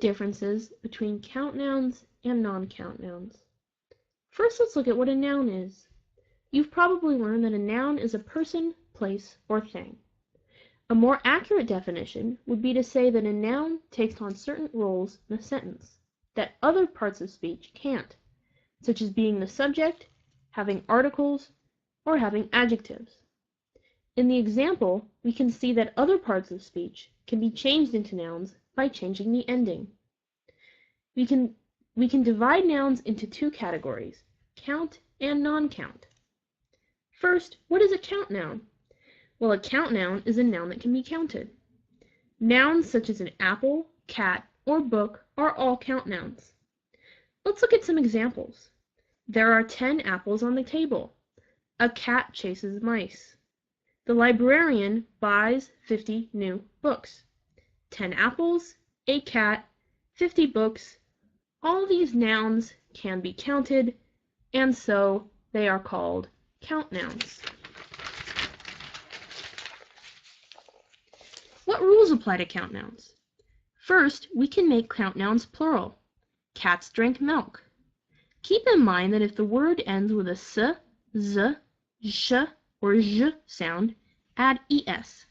differences between count nouns and non-count nouns. First, let's look at what a noun is. You've probably learned that a noun is a person, place, or thing. A more accurate definition would be to say that a noun takes on certain roles in a sentence that other parts of speech can't, such as being the subject, having articles, or having adjectives. In the example, we can see that other parts of speech can be changed into nouns by changing the ending. We can divide nouns into two categories, count and non-count. First, what is a count noun? Well, a count noun is a noun that can be counted. Nouns such as an apple, cat, or book are all count nouns. Let's look at some examples. There are 10 apples on the table. A cat chases mice. The librarian buys 50 new books. 10 apples, a cat, 50 books. All these nouns can be counted, and so they are called count nouns. What rules apply to count nouns? First, we can make count nouns plural. Cats drink milk. Keep in mind that if the word ends with a s, z, sh, or zh sound, add es.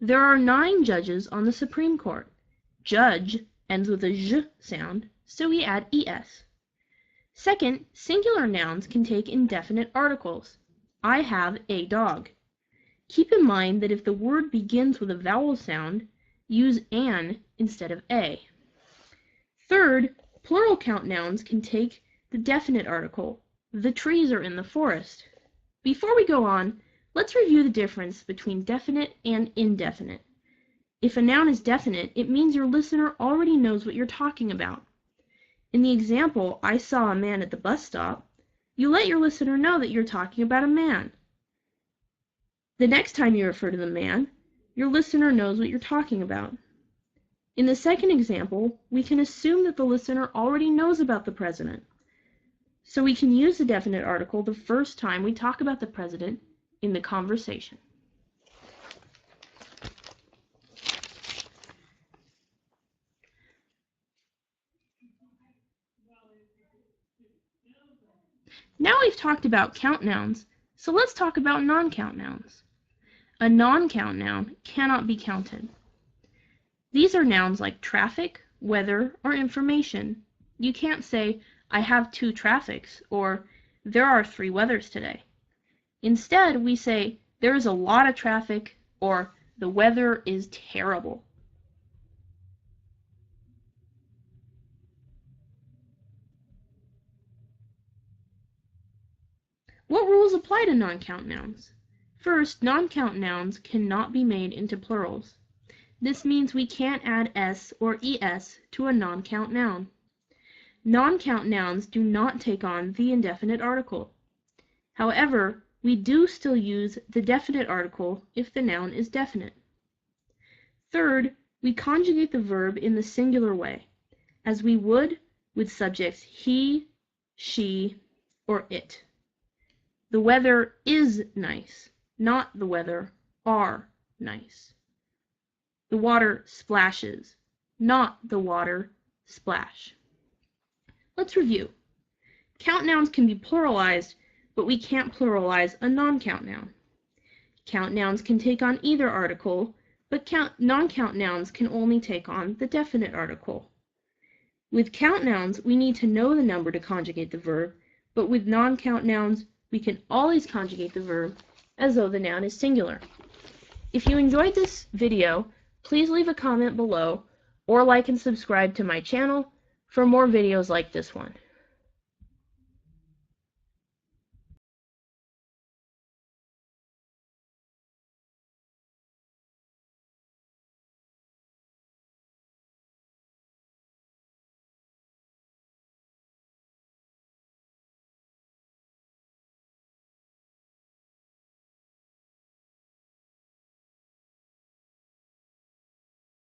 There are 9 judges on the Supreme Court. Judge ends with a zh sound, so we add es. Second, singular nouns can take indefinite articles. I have a dog. Keep in mind that if the word begins with a vowel sound, use an instead of a. Third, plural count nouns can take the definite article. The trees are in the forest. Before we go on, let's review the difference between definite and indefinite. If a noun is definite, it means your listener already knows what you're talking about. In the example, I saw a man at the bus stop, you let your listener know that you're talking about a man. The next time you refer to the man, your listener knows what you're talking about. In the second example, we can assume that the listener already knows about the president. So we can use the definite article the first time we talk about the president in the conversation. Now we've talked about count nouns, so let's talk about non-count nouns. A non-count noun cannot be counted. These are nouns like traffic, weather, or information. You can't say, I have 2 traffics, or there are 3 weathers today. Instead, we say, there is a lot of traffic, or the weather is terrible. What rules apply to non-count nouns? First, non-count nouns cannot be made into plurals. This means we can't add s or es to a non-count noun. Non-count nouns do not take on the indefinite article. However, we do still use the definite article if the noun is definite. Third, we conjugate the verb in the singular way, as we would with subjects he, she, or it. The weather is nice, not the weather are nice. The water splashes, not the water splash. Let's review. Count nouns can be pluralized, but we can't pluralize a non-count noun. Count nouns can take on either article, but non-count nouns can only take on the definite article. With count nouns, we need to know the number to conjugate the verb, but with non-count nouns, we can always conjugate the verb as though the noun is singular. If you enjoyed this video, please leave a comment below or like and subscribe to my channel for more videos like this one.